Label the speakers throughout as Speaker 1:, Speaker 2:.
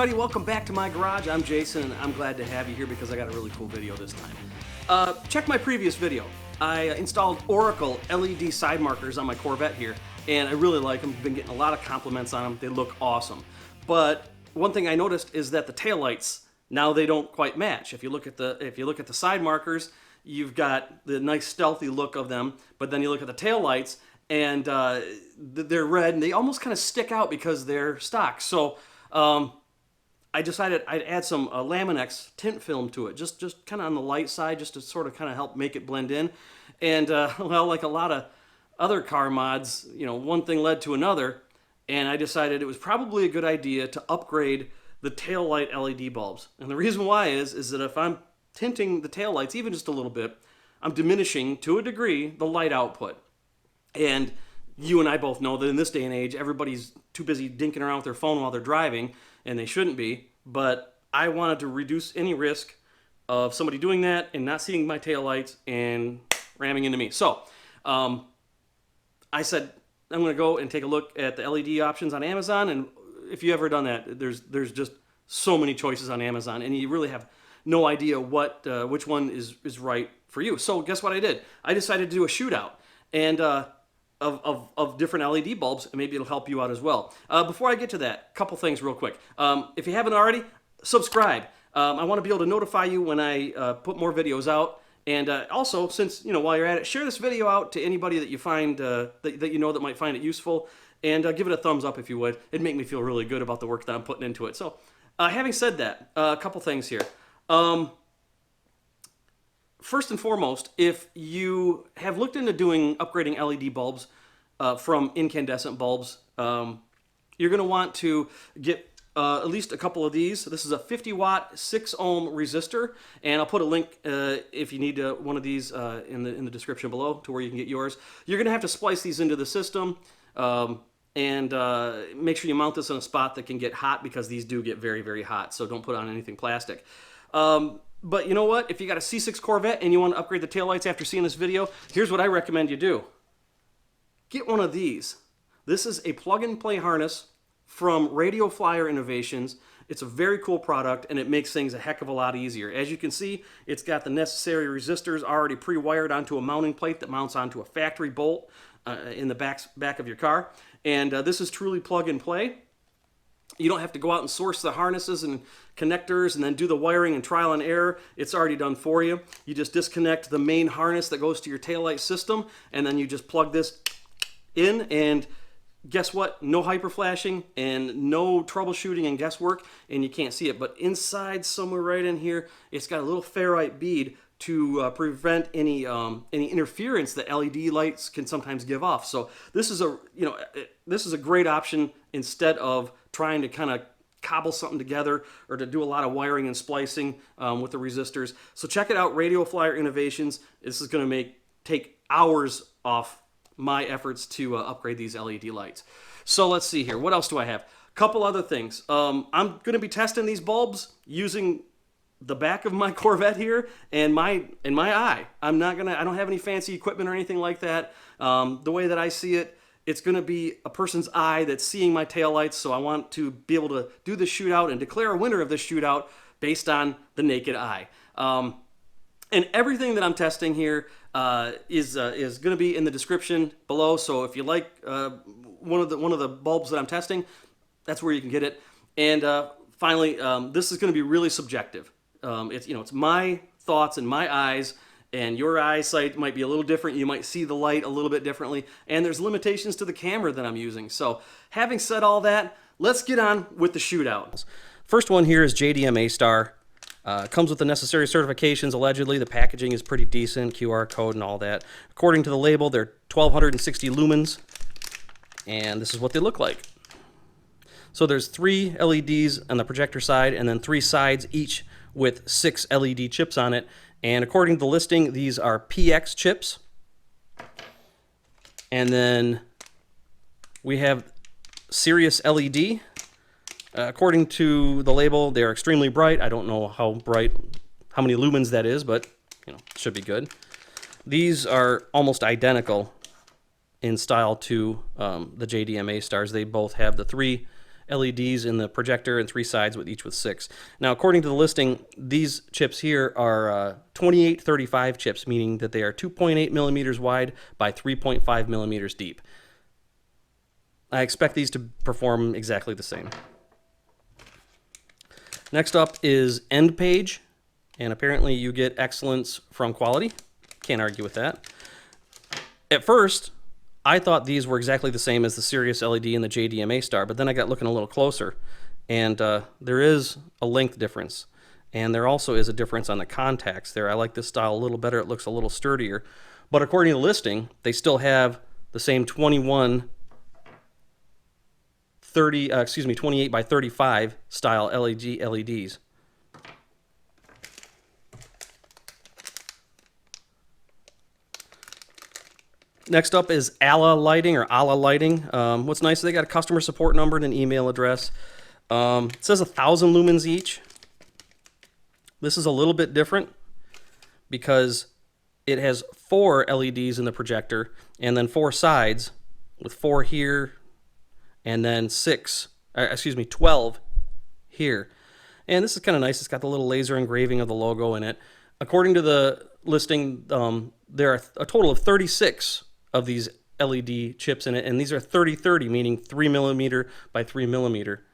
Speaker 1: everybody, welcome back to my garage. I'm Jason, and I'm glad to have you here because I got a really cool video this time. Check my previous video. I installed Oracle LED side markers on my Corvette here, and I really like them. I've been getting a lot of compliments on them. They look awesome. But one thing I noticed is that the taillights, now they don't quite match. If you look at the side markers, you've got the nice stealthy look of them, but then you look at the taillights, and they're red, and they almost kind of stick out because they're stock. So I decided I'd add some Laminex tint film to it, just kind of on the light side, just to sort of kind of help make it blend in. And well, like a lot of other car mods, you know, one thing led to another, and I decided it was probably a good idea to upgrade the taillight LED bulbs. And the reason why is that if I'm tinting the taillights even just a little bit, I'm diminishing, to a degree, the light output. And you and I both know that in this day and age, everybody's too busy dinking around with their phone while they're driving, and they shouldn't be. But I wanted to reduce any risk of somebody doing that and not seeing my taillights and ramming into me. So I said, I'm going to go and take a look at the LED options on Amazon. And if you ever done that, there's just so many choices on Amazon, and you really have no idea which one is right for you. So guess what I did? I decided to do a shootout and of different LED bulbs, and maybe it'll help you out as well. Before I get to that, a couple things real quick. If you haven't already, subscribe. I want to be able to notify you when I put more videos out. And also, since, you know, while you're at it, share this video out to anybody that you find that you know that might find it useful, and give it a thumbs up if you would. It'd make me feel really good about the work that I'm putting into it. So, having said that, a couple things here. First and foremost, if you have looked into upgrading LED bulbs from incandescent bulbs, you're going to want to get at least a couple of these. This is a 50-watt, 6-ohm resistor, and I'll put a link if you need one of these in the description below to where you can get yours. You're going to have to splice these into the system, and make sure you mount this in a spot that can get hot, because these do get very, very hot, so don't put on anything plastic. But you know what? If you got a C6 Corvette and you want to upgrade the taillights after seeing this video, here's what I recommend you do. Get one of these. This is a plug-and-play harness from Radio Flyer Innovations. It's a very cool product, and it makes things a heck of a lot easier. As you can see, it's got the necessary resistors already pre-wired onto a mounting plate that mounts onto a factory bolt in the back of your car. And this is truly plug-and-play. You don't have to go out and source the harnesses and connectors and then do the wiring and trial and error. It's already done for you. You just disconnect the main harness that goes to your taillight system, and then you just plug this in, and guess what? No hyper flashing and no troubleshooting and guesswork, and you can't see it. But inside, somewhere right in here, it's got a little ferrite bead to prevent any interference that LED lights can sometimes give off. So this is a great option instead of trying to kind of cobble something together or to do a lot of wiring and splicing with the resistors. So check it out, Radio Flyer Innovations. This is going to take hours off my efforts to upgrade these LED lights. So let's see here. What else do I have? A couple other things. I'm going to be testing these bulbs using the back of my Corvette here and my eye. I don't have any fancy equipment or anything like that. The way that I see it, it's going to be a person's eye that's seeing my taillights, so I want to be able to do the shootout and declare a winner of this shootout based on the naked eye. And everything that I'm testing here is going to be in the description below. So if you like one of the bulbs that I'm testing, that's where you can get it. And finally, this is going to be really subjective. It's my thoughts and my eyes, and your eyesight might be a little different. You might see the light a little bit differently, and there's limitations to the camera that I'm using. So having said all that, let's get on with the shootout. First one here is JDM ASTAR. Comes with the necessary certifications. Allegedly, the packaging is pretty decent, QR code and all that. According to the label, they're 1260 lumens, and this is what they look like. So there's 3 LEDs on the projector side, and then 3 sides, each with 6 LED chips on it. And according to the listing, these are PX chips. And then we have SiriusLED. According to the label, they're extremely bright. I don't know how bright, how many lumens that is, but it should be good. These are almost identical in style to the JDM ASTARs. They both have the 3 LEDs in the projector and 3 sides with each with 6. Now, according to the listing, these chips here are 2835 chips, meaning that they are 2.8 millimeters wide by 3.5 millimeters deep. I expect these to perform exactly the same. Next up is ENDPAGE, and apparently you get excellence from quality. Can't argue with that. At first, I thought these were exactly the same as the SiriusLED and the JDM ASTAR, but then I got looking a little closer, and there is a length difference, and there also is a difference on the contacts there. I like this style a little better. It looks a little sturdier, but according to the listing, they still have the same 28 by 35 style LEDs. Next up is Alla lighting or Alla lighting. What's nice is they got a customer support number and an email address. It says 1,000 lumens each. This is a little bit different because it has 4 LEDs in the projector and then 4 sides with 4 here and then 12 here. And this is kind of nice. It's got the little laser engraving of the logo in it. According to the listing, there are a total of 36 of these LED chips in it, and these are 30-30, meaning 3 millimeter by 3 millimeter.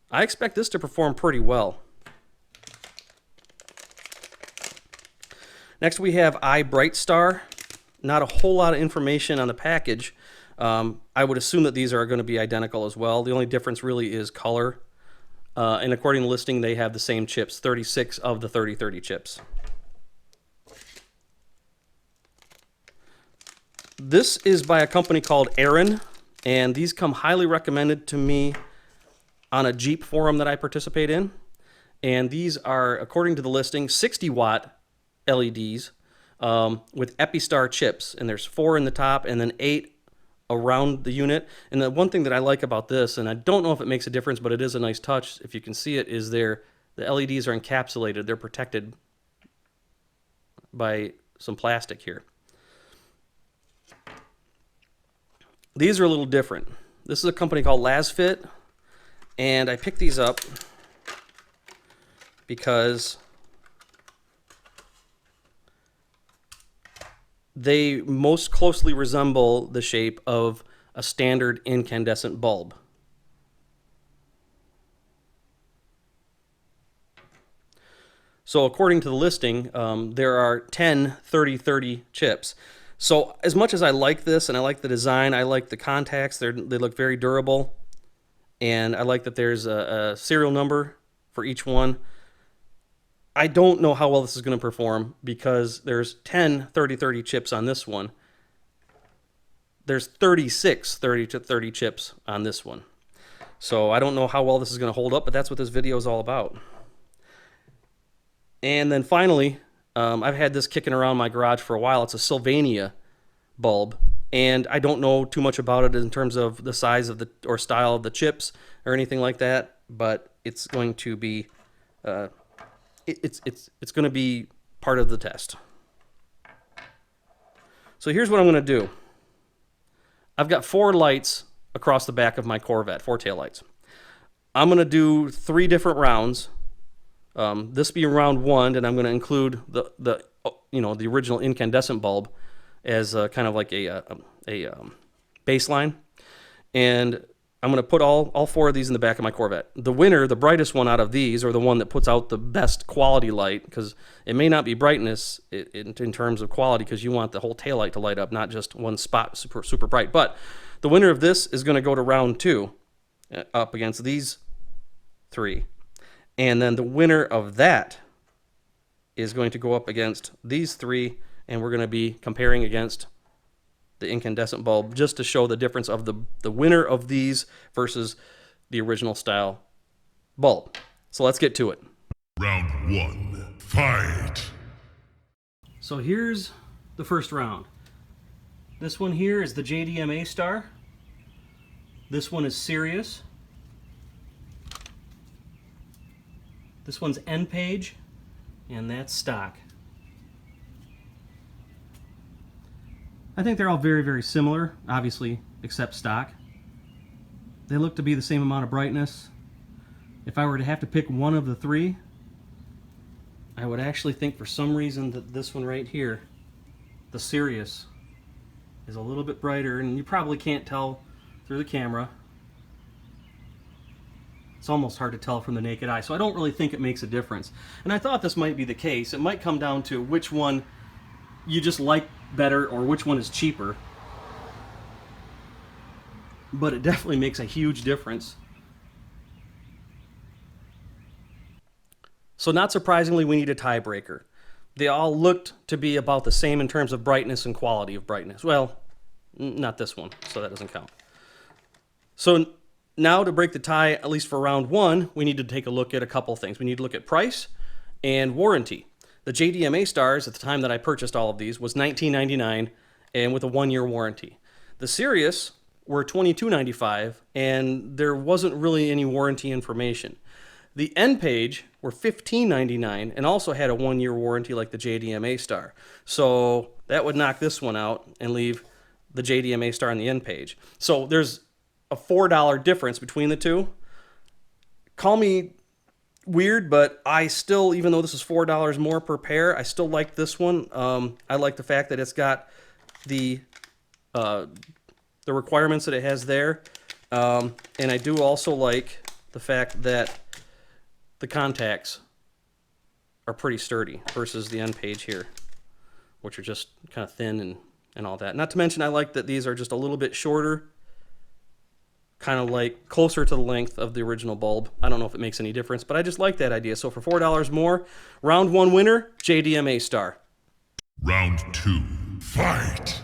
Speaker 1: I expect this to perform pretty well. Next we have iBrightstar. Not a whole lot of information on the package. I would assume that these are going to be identical as well. The only difference really is color. And according to the listing, they have the same chips, 36 of the 30-30 chips. This is by a company called Aaron, and these come highly recommended to me on a Jeep forum that I participate in. And these are, according to the listing, 60-watt LEDs with Epistar chips. And there's 4 in the top and then 8 around the unit. And the one thing that I like about this, and I don't know if it makes a difference, but it is a nice touch, if you can see it, is the LEDs are encapsulated. They're protected by some plastic here. These are a little different. This is a company called LASFIT, and I picked these up because they most closely resemble the shape of a standard incandescent bulb. So according to the listing, there are 10 30-30 chips. So as much as I like this and I like the design, I like the contacts, they look very durable, and I like that there's a serial number for each one. I don't know how well this is going to perform because there's 10 30-30 chips on this one. There's 36 30-30 chips on this one. So I don't know how well this is going to hold up, but that's what this video is all about. And then finally, I've had this kicking around my garage for a while. It's a Sylvania bulb, and I don't know too much about it in terms of the size of or style of the chips or anything like that, but it's going to be it's going to be part of the test. So here's what I'm going to do. I've got 4 lights across the back of my Corvette, 4 tail lights. I'm going to do 3 different rounds. This being round 1, and I'm going to include the original incandescent bulb as kind of like a baseline, and I'm going to put all 4 of these in the back of my Corvette. The winner, the brightest one out of these, or the one that puts out the best quality light, because it may not be brightness in terms of quality, because you want the whole taillight to light up, not just one spot super bright. But the winner of this is going to go to round 2 up against these 3. And then the winner of that is going to go up against these 3, and we're going to be comparing against the incandescent bulb just to show the difference of the winner of these versus the original style bulb. So let's get to it.
Speaker 2: Round 1, fight!
Speaker 1: So here's the first round. This one here is the JDM ASTAR. This one is Sirius. This one's ENDPAGE, and that's stock. I think they're all very, very similar, obviously, except stock. They look to be the same amount of brightness. If I were to have to pick one of the three, I would actually think for some reason that this one right here, the Sirius, is a little bit brighter, and you probably can't tell through the camera. It's almost hard to tell from the naked eye, so I don't really think it makes a difference. And I thought this might be the case. It might come down to which one you just like better or which one is cheaper. But it definitely makes a huge difference. So not surprisingly, we need a tiebreaker. They all looked to be about the same in terms of brightness and quality of brightness. Well, not this one, so that doesn't count. So now to break the tie, at least for round one, we need to take a look at a couple things. We need to look at price and warranty. The JDM ASTARs at the time that I purchased all of these was $19.99 and with a 1-year warranty. The Sirius were $22.95 and there wasn't really any warranty information. The ENDPAGE were $15.99 and also had a 1-year warranty like the JDM ASTAR. So that would knock this one out and leave the JDM ASTAR and the ENDPAGE. So there's a $4 difference between the two. Call me weird, but I still, even though this is $4 more per pair, I still like this one. I like the fact that it's got the requirements that it has there. And I do also like the fact that the contacts are pretty sturdy versus the ENDPAGE here, which are just kind of thin and all that. Not to mention I like that these are just a little bit shorter, kind of like closer to the length of the original bulb. I don't know if it makes any difference, but I just like that idea. So for $4 more, round one winner, JDM ASTAR.
Speaker 2: Round 2, fight!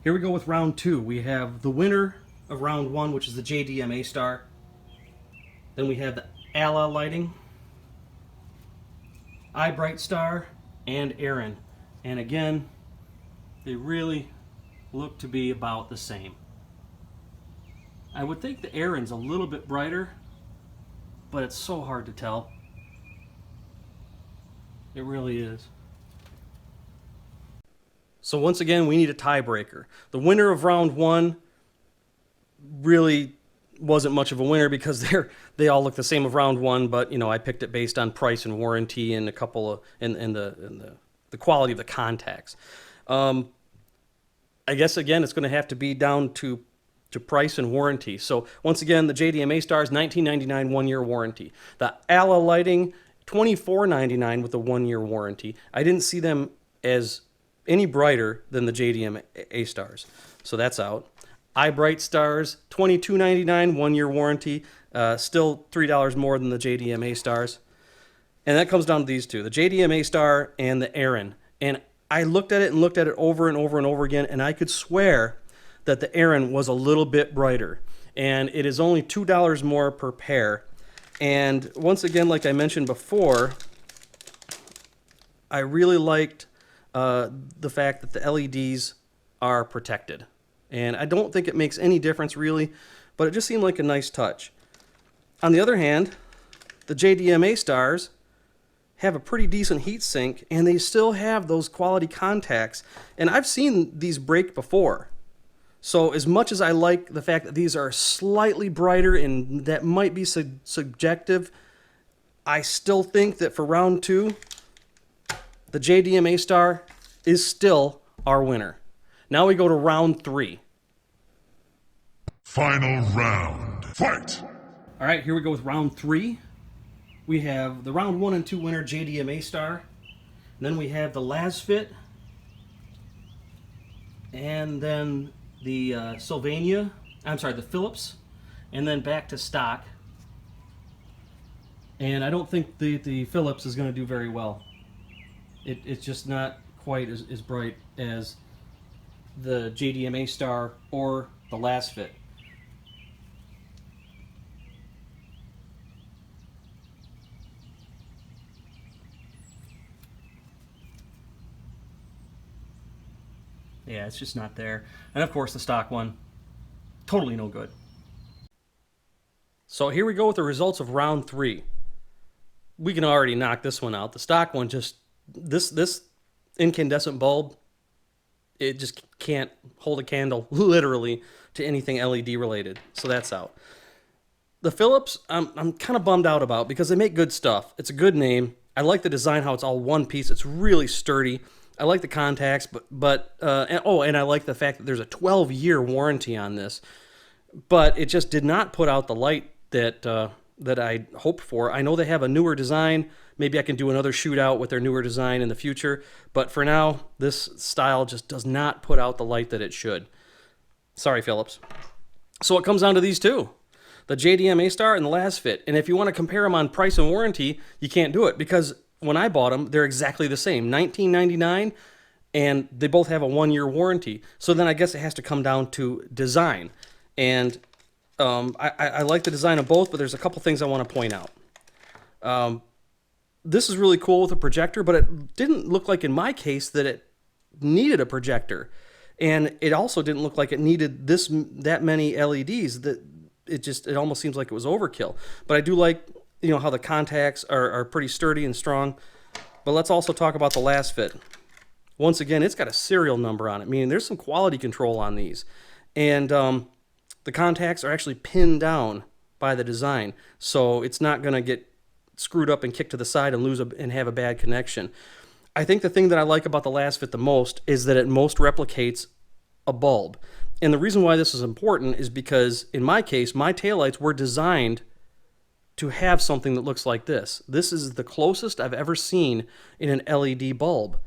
Speaker 1: Here we go with round two. We have the winner of round one, which is the JDM ASTAR. Then we have the Alla lighting, iBrightstar, and Aaron. And again, they really look to be about the same. I would think the Aaron's a little bit brighter, but it's so hard to tell. It really is. So once again, we need a tiebreaker. The winner of round one really wasn't much of a winner because they all look the same of round one, but you know, I picked it based on price and warranty and a couple of and the quality of the contacts. I guess again it's going to have to be down to price and warranty. So once again, the JDM ASTAR is $19.99 1-year warranty. The Alla lighting $24.99 with a 1-year warranty. I didn't see them as any brighter than the JDM ASTARs, so that's out. iBrightstar's $22.99 1-year warranty, still $3 more than the JDM ASTARs. And that comes down to these two, the JDM ASTAR and the Aaron. And I looked at it over and over and over again, and I could swear that the Aaron was a little bit brighter. And it is only $2 more per pair. And once again, like I mentioned before, I really liked the fact that the LEDs are protected. And I don't think it makes any difference really, but it just seemed like a nice touch. On the other hand, the JDM ASTARs have a pretty decent heat sink and they still have those quality contacts. And I've seen these break before. So as much as I like the fact that these are slightly brighter and that might be subjective, I still think that for round two, the JDM ASTAR is still our winner. Now we go to round three.
Speaker 2: Final round, fight!
Speaker 1: All right, here we go with round three. We have the round 1 and 2 winner, JDM ASTAR. And then we have the LASFIT. And then the the Philips. And then back to stock. And I don't think the Philips is going to do very well. It's just not quite as bright as the JDM ASTAR or the LASFIT. Yeah, it's just not there. And of course the stock one, totally no good. So here we go with the results of round 3. We can already knock this one out. The stock one just, this incandescent bulb it just can't hold a candle, literally, to anything LED related. So that's out. The Philips, I'm kind of bummed out about because they make good stuff. It's a good name. I like the design, how it's all one piece. It's really sturdy. I like the contacts, and I like the fact that there's a 12-year warranty on this. But it just did not put out the light that I hoped for. I know they have a newer design. Maybe I can do another shootout with their newer design in the future. But for now, this style just does not put out the light that it should. Sorry, Philips. So it comes down to these two, the JDM ASTAR and the LASFIT. And if you want to compare them on price and warranty, you can't do it because when I bought them, they're exactly the same, $19.99, and they both have a 1-year warranty. So then I guess it has to come down to design. And I like the design of both, but there's a couple things I want to point out. This is really cool with a projector, but it didn't look like in my case that it needed a projector. And it also didn't look like it needed that many LEDs. That it almost seems like it was overkill. But I do like, how the contacts are pretty sturdy and strong. But let's also talk about the LASFIT. Once again, it's got a serial number on it, meaning there's some quality control on these. And the contacts are actually pinned down by the design, so it's not going to get screwed up and kicked to the side and and have a bad connection. I think the thing that I like about the LASFIT the most is that it most replicates a bulb. And the reason why this is important is because, in my case, my taillights were designed to have something that looks like this. This is the closest I've ever seen in an LED bulb.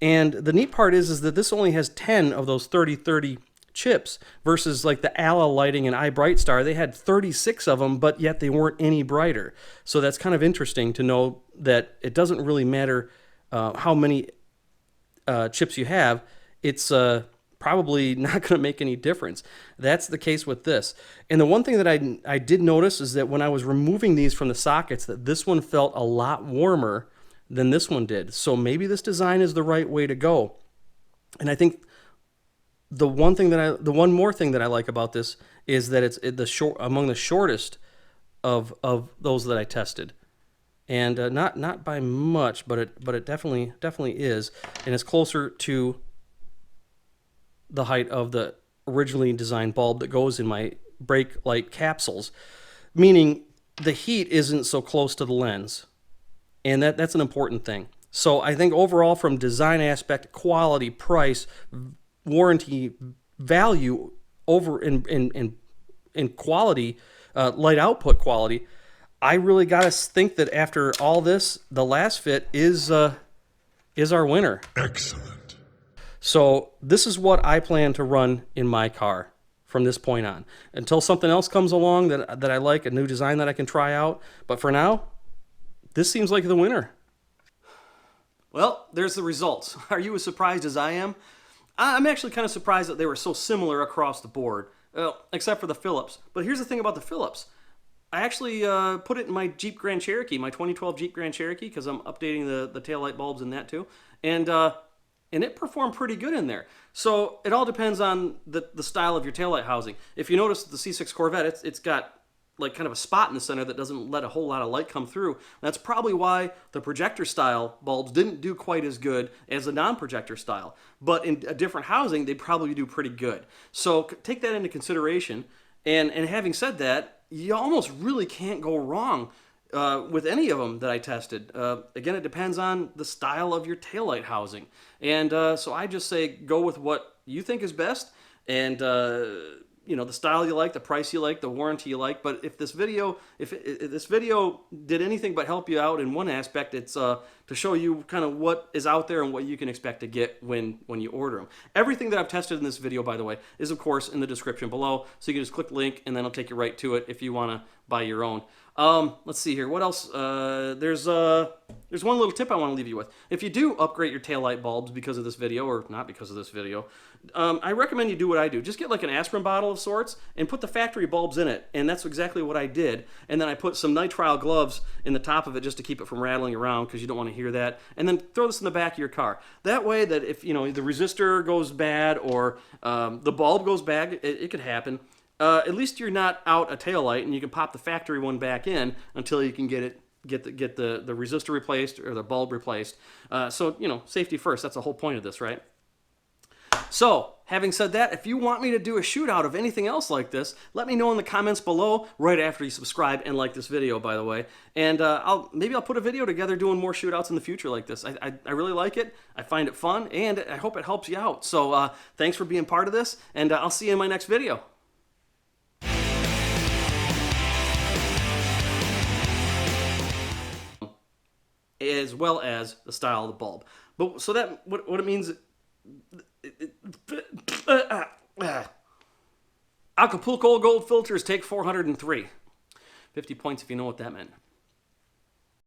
Speaker 1: And the neat part is that this only has 10 of those 30/30 chips versus like the Alla lighting and iBrightstar. They had 36 of them, but yet they weren't any brighter. So that's kind of interesting to know that it doesn't really matter how many chips you have. It's probably not going to make any difference. That's the case with this. And the one thing that I did notice is that when I was removing these from the sockets, that this one felt a lot warmer than this one did. So maybe this design is the right way to go. And I think the one more thing that I like about this is that it's among the shortest of those that I tested, and not by much, but it definitely is, and it's closer to the height of the originally designed bulb that goes in my brake light capsules, meaning the heat isn't so close to the lens, and that's an important thing. So I think overall, from design aspect, quality, price, warranty, value, over in quality, light output quality, I really got to think that after all this, the LASFIT is our winner.
Speaker 2: Excellent.
Speaker 1: So this is what I plan to run in my car from this point on, until something else comes along that I like, a new design that I can try out. But for now, this seems like the winner. Well, there's the results. Are you as surprised as I am? I'm actually kind of surprised that they were so similar across the board, except for the Philips. But here's the thing about the Philips. I actually put it in my Jeep Grand Cherokee, my 2012 Jeep Grand Cherokee, because I'm updating the taillight bulbs in that too. And it performed pretty good in there. So it all depends on the style of your taillight housing. If you notice the C6 Corvette, it's got like kind of a spot in the center that doesn't let a whole lot of light come through. That's probably why the projector style bulbs didn't do quite as good as the non-projector style. But in a different housing, they probably do pretty good. So take that into consideration. And having said that, you almost really can't go wrong with any of them that I tested. Again, it depends on the style of your taillight housing. And so I just say go with what you think is best. And the style you like, the price you like, the warranty you like. But if this video did anything but help you out in one aspect, it's to show you kind of what is out there and what you can expect to get when you order them. Everything that I've tested in this video, by the way, is of course in the description below. So you can just click the link and then I'll take you right to it if you want to buy your own. Let's see here. What else? There's one little tip I want to leave you with. If you do upgrade your taillight bulbs because of this video, or not because of this video, I recommend you do what I do. Just get like an aspirin bottle of sorts and put the factory bulbs in it. And that's exactly what I did. And then I put some nitrile gloves in the top of it just to keep it from rattling around, because you don't want to hear that. And then throw this in the back of your car. That way that if the resistor goes bad or the bulb goes bad, it could happen. At least you're not out a taillight, and you can pop the factory one back in until you can get the resistor replaced or the bulb replaced. So safety first. That's the whole point of this, right? So, having said that, if you want me to do a shootout of anything else like this, let me know in the comments below right after you subscribe and like this video, by the way. And maybe I'll put a video together doing more shootouts in the future like this. I really like it. I find it fun, and I hope it helps you out. So thanks for being part of this, and I'll see you in my next video. As well as the style of the bulb. But so that what it means. Acapulco gold filters take 403. 50 points if you know what that meant.